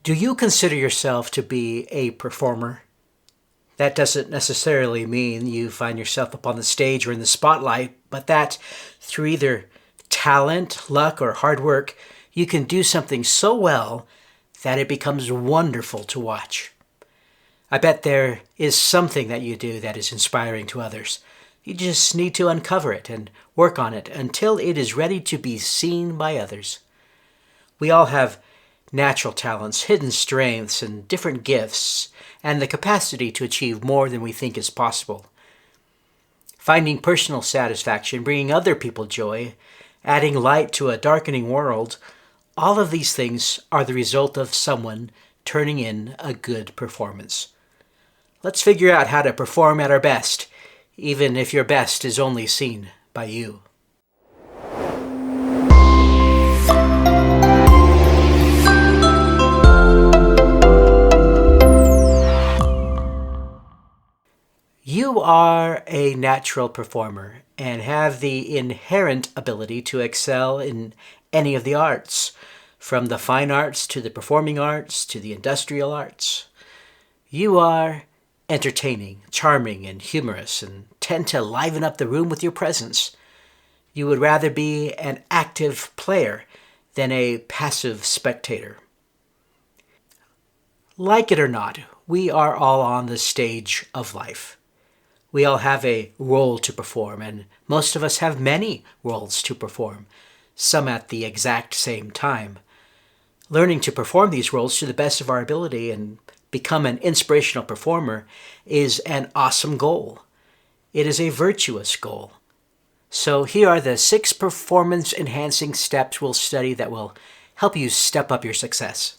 Do you consider yourself to be a performer? That doesn't necessarily mean you find yourself up on the stage or in the spotlight, but that through either talent, luck, or hard work, you can do something so well that it becomes wonderful to watch. I bet there is something that you do that is inspiring to others. You just need to uncover it and work on it until it is ready to be seen by others. We all have natural talents, hidden strengths, and different gifts, and the capacity to achieve more than we think is possible. Finding personal satisfaction, bringing other people joy, adding light to a darkening world, all of these things are the result of someone turning in a good performance. Let's figure out how to perform at our best, even if your best is only seen by you. You are a natural performer and have the inherent ability to excel in any of the arts, from the fine arts to the performing arts to the industrial arts. You are entertaining, charming, and humorous, and tend to liven up the room with your presence. You would rather be an active player than a passive spectator. Like it or not, we are all on the stage of life. We all have a role to perform, and most of us have many roles to perform, some at the exact same time. Learning to perform these roles to the best of our ability and become an inspirational performer is an awesome goal. It is a virtuous goal. So here are the 6 performance-enhancing steps we'll study that will help you step up your success.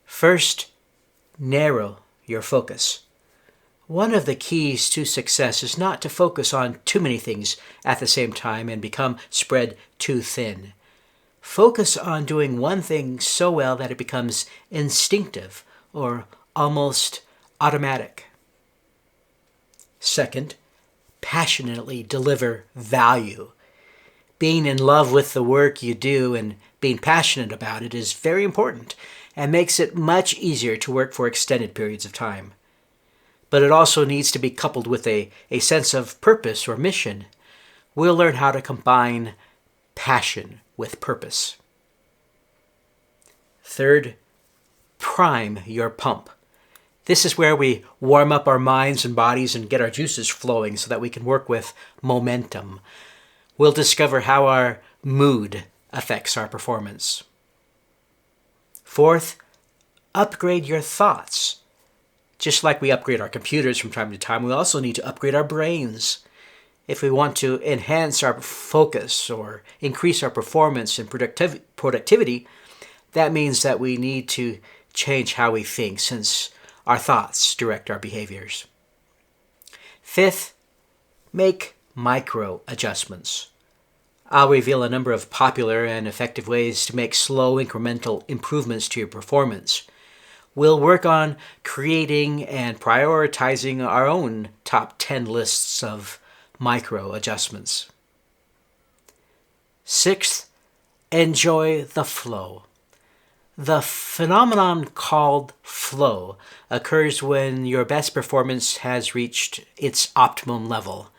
First, narrow your focus. One of the keys to success is not to focus on too many things at the same time and become spread too thin. Focus on doing one thing so well that it becomes instinctive or almost automatic. Second, passionately deliver value. Being in love with the work you do and being passionate about it is very important and makes it much easier to work for extended periods of time. But it also needs to be coupled with a sense of purpose or mission. We'll learn how to combine passion with purpose. Third, prime your pump. This is where we warm up our minds and bodies and get our juices flowing so that we can work with momentum. We'll discover how our mood affects our performance. Fourth, upgrade your thoughts. Just like we upgrade our computers from time to time, we also need to upgrade our brains. If we want to enhance our focus or increase our performance and productivity, that means that we need to change how we think, since our thoughts direct our behaviors. Fifth, make micro adjustments. I'll reveal a number of popular and effective ways to make slow incremental improvements to your performance. We'll work on creating and prioritizing our own top 10 lists of micro adjustments. Sixth, enjoy the flow. The phenomenon called flow occurs when your best performance has reached its optimum level.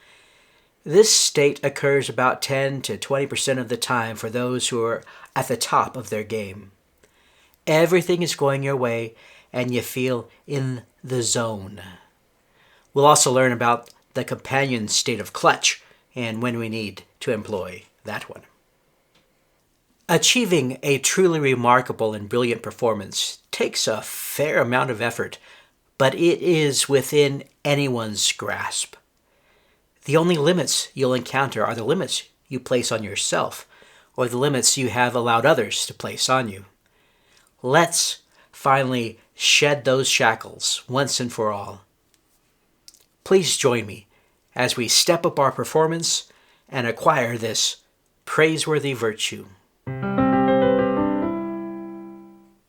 This state occurs about 10 to 20% of the time for those who are at the top of their game. Everything is going your way, and you feel in the zone. We'll also learn about the companion state of clutch and when we need to employ that one. Achieving a truly remarkable and brilliant performance takes a fair amount of effort, but it is within anyone's grasp. The only limits you'll encounter are the limits you place on yourself, or the limits you have allowed others to place on you. Let's finally shed those shackles once and for all. Please join me as we step up our performance and acquire this praiseworthy virtue.